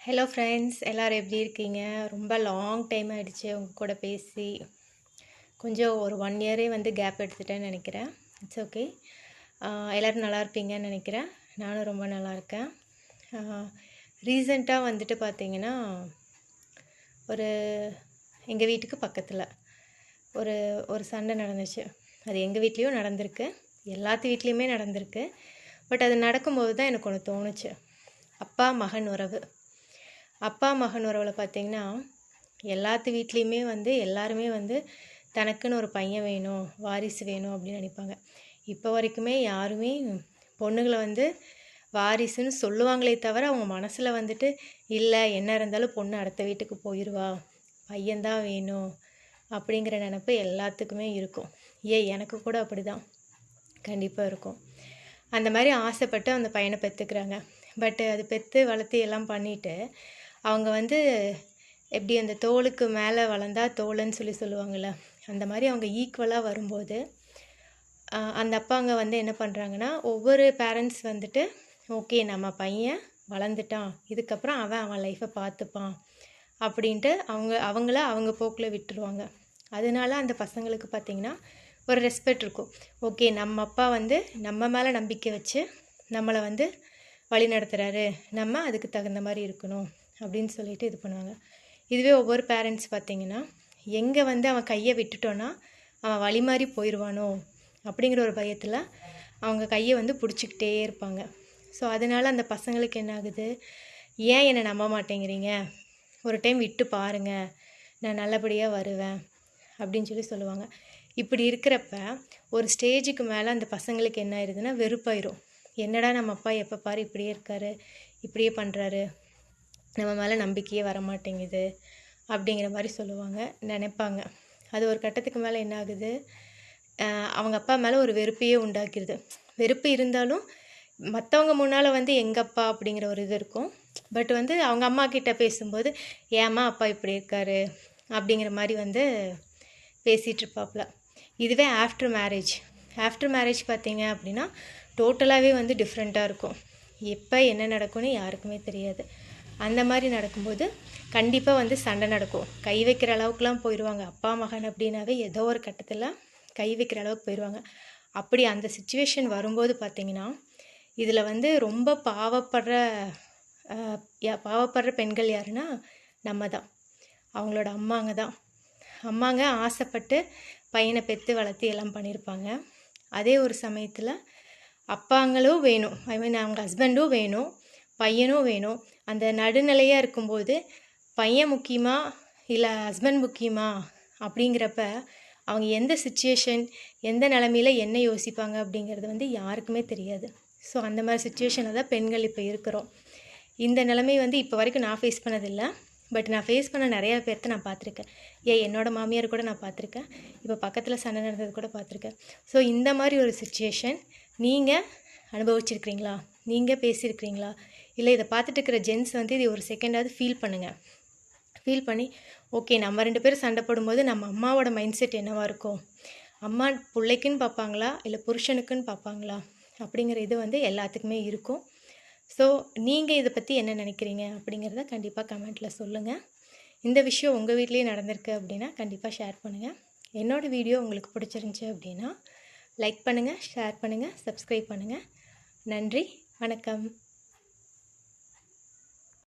Hello friends, எல்லோரும் எப்படி இருக்கீங்க? ரொம்ப லாங் டைம் ஆகிடுச்சு உங்கள் கூட பேசி. கொஞ்சம் ஒரு 1 இயரே வந்து கேப் எடுத்துட்டேன்னு நினைக்கிறேன். It's okay. எல்லோரும் நல்லா இருப்பீங்கன்னு நினைக்கிறேன். நானும் ரொம்ப நல்லா இருக்கேன். ரீசெண்டாக வந்துட்டு பார்த்தீங்கன்னா, ஒரு எங்கள் வீட்டுக்கு பக்கத்தில் ஒரு ஒரு சண்டை நடந்துச்சு. அது எங்கள் வீட்லேயும் நடந்திருக்கு, எல்லாத்து வீட்லேயுமே நடந்திருக்கு. பட் அது நடக்கும்போது தான் எனக்கு ஒன்று தோணுச்சு. அப்பா மகன் உறவு. அப்பா மகன் உறவில் பார்த்திங்கன்னா, எல்லாத்து வீட்லேயுமே வந்து எல்லாருமே வந்து தனக்குன்னு ஒரு பையன் வேணும், வாரிசு வேணும் அப்படின்னு நினைப்பாங்க. இப்போ வரைக்குமே யாருமே பொண்ணுங்களை வந்து வாரிசுன்னு சொல்லுவாங்களே தவிர, அவங்க மனசில் வந்துட்டு இல்லை, என்ன இருந்தாலும் பொண்ணு அடுத்த வீட்டுக்கு போயிடுவா, பையன்தான் வேணும் அப்படிங்கிற நினப்பு எல்லாத்துக்குமே இருக்கும். எனக்கு கூட அப்படி தான் கண்டிப்பாக இருக்கும். அந்த மாதிரி ஆசைப்பட்டு அந்த பையனை பெற்றுக்கிறாங்க. பட்டு அது பெற்று வளர்த்து எல்லாம் பண்ணிவிட்டு அவங்க வந்து எப்படி அந்த தோளுக்கு மேலே வளர்ந்தா தோளுன்னு சொல்லுவாங்கள்ல, அந்த மாதிரி அவங்க ஈக்குவலாக வரும்போது அந்த அப்பாங்க வந்து என்ன பண்ணுறாங்கன்னா, ஒவ்வொரு பேரண்ட்ஸ் வந்துட்டு ஓகே நம்ம பையன் வளர்ந்துட்டான், இதுக்கப்புறம் அவன் லைஃப்பை பார்த்துப்பான் அப்படின்ட்டு அவங்கள அவங்க போக்கில் விட்டுருவாங்க. அதனால அந்த பசங்களுக்கு பார்த்திங்கன்னா ஒரு ரெஸ்பெக்ட் இருக்கும். ஓகே, நம்ம அப்பா வந்து நம்ம மேலே நம்பிக்கை வச்சு நம்மளை வந்து வழி நடத்துகிறாரு, நம்ம அதுக்கு தகுந்த மாதிரி இருக்கணும் அப்படின்னு சொல்லிட்டு இது பண்ணுவாங்க. இதுவே ஒவ்வொரு பேரண்ட்ஸ் பார்த்திங்கன்னா, எங்கே வந்து அவன் கையை விட்டுட்டோன்னா அவன் வழி மாறி போயிடுவானோ அப்படிங்கிற ஒரு பயத்தில் அவங்க கையை வந்து பிடிச்சிக்கிட்டே இருப்பாங்க. ஸோ அதனால் அந்த பசங்களுக்கு என்ன ஆகுது, ஏன் என்னை நம்ப மாட்டேங்கிறீங்க, ஒரு டைம் விட்டு பாருங்கள், நான் நல்லபடியாக வருவேன் அப்படின்னு சொல்லுவாங்க. இப்படி இருக்கிறப்ப ஒரு ஸ்டேஜுக்கு மேலே அந்த பசங்களுக்கு என்ன ஆயிடுதுன்னா வெறுப்பாயிரும். என்னடா நம்ம அப்பா எப்போ பாரு இப்படியே இருக்காரு, இப்படியே பண்ணுறாரு, நம்ம மேலே நம்பிக்கையே வரமாட்டேங்குது அப்படிங்கிற மாதிரி சொல்லுவாங்க, நினைப்பாங்க. அது ஒரு கட்டத்துக்கு மேலே என்ன ஆகுது, அவங்க அப்பா மேலே ஒரு வெறுப்பையே உண்டாக்கிடுது. வெறுப்பு இருந்தாலும் மற்றவங்க முன்னால் வந்து எங்கள் அப்பா அப்படிங்கிற ஒரு இது இருக்கும். பட் வந்து அவங்க அம்மா கிட்டே பேசும்போது ஏம்மா அப்பா இப்படி இருக்காரு அப்படிங்கிற மாதிரி வந்து பேசிகிட்ருப்பாப்புல. இதுவே ஆஃப்டர் மேரேஜ் பார்த்தீங்க அப்படின்னா டோட்டலாகவே வந்து டிஃப்ரெண்ட்டாக இருக்கும். எப்போ என்ன நடக்கும்னு யாருக்குமே தெரியாது. அந்த மாதிரி நடக்கும்போது கண்டிப்பாக வந்து சண்டை நடக்கும். கை வைக்கிற அளவுக்குலாம் போயிடுவாங்க. அப்பா மகன் அப்படின்னாவே ஏதோ ஒரு கட்டத்தில் கை வைக்கிற அளவுக்கு போயிடுவாங்க. அப்படி அந்த சிச்சுவேஷன் வரும்போது பார்த்திங்கன்னா, இதில் வந்து ரொம்ப பாவப்படுற பெண்கள் யாருன்னா நம்ம தான், அவங்களோட அம்மாங்க ஆசைப்பட்டு பையனை பெற்று வளர்த்து எல்லாம் பண்ணியிருப்பாங்க. அதே ஒரு சமயத்தில் அப்பாங்களும் வேணும், அவங்க ஹஸ்பண்டும் வேணும், பையனும் வேணும். அந்த நடுநிலையாக இருக்கும்போது பையன் முக்கியமா இல்லை ஹஸ்பண்ட் முக்கியமா அப்படிங்கிறப்ப அவங்க எந்த சிச்சுவேஷன், எந்த நிலமையில் என்ன யோசிப்பாங்க அப்படிங்கிறது வந்து யாருக்குமே தெரியாது. ஸோ அந்த மாதிரி சிச்சுவேஷனில் தான் பெண்கள் இப்போ இருக்கிறோம். இந்த நிலைமை வந்து இப்போ வரைக்கும் நான் ஃபேஸ் பண்ணதில்லை. பட் நான் ஃபேஸ் பண்ண நிறையா பேர்த்த நான் பார்த்துருக்கேன். என்னோடய மாமியார் கூட நான் பார்த்துருக்கேன். இப்போ பக்கத்தில் சண்டை நடந்தது கூட பார்த்துருக்கேன். ஸோ இந்த மாதிரி ஒரு சிச்சுவேஷன் நீங்கள் அனுபவிச்சிருக்கிறீங்களா? நீங்கள் பேசியிருக்கிறீங்களா? இல்லை இதை பார்த்துட்டு இருக்கிற ஜென்ஸ் வந்து இது ஒரு செகண்டாவது ஃபீல் பண்ணுங்கள். ஃபீல் பண்ணி ஓகே, நம்ம 2 பேரும் சண்டை போடும்போது நம்ம அம்மாவோட மைண்ட் செட் என்னவாக இருக்கும், அம்மா பிள்ளைக்குன்னு பார்ப்பாங்களா இல்லை புருஷனுக்குன்னு பார்ப்பாங்களா அப்படிங்கிற இது வந்து எல்லாத்துக்குமே இருக்கும். ஸோ நீங்கள் இதை பற்றி என்ன நினைக்கிறீங்க அப்படிங்கிறத கண்டிப்பாக கமெண்ட்டில் சொல்லுங்கள். இந்த விஷயம் உங்கள் வீட்லேயே நடந்திருக்கு அப்படின்னா கண்டிப்பாக ஷேர் பண்ணுங்கள். என்னோடய வீடியோ உங்களுக்கு பிடிச்சிருந்துச்சி அப்படின்னா லைக் பண்ணுங்கள், ஷேர் பண்ணுங்கள், சப்ஸ்கிரைப் பண்ணுங்கள். நன்றி, வணக்கம்.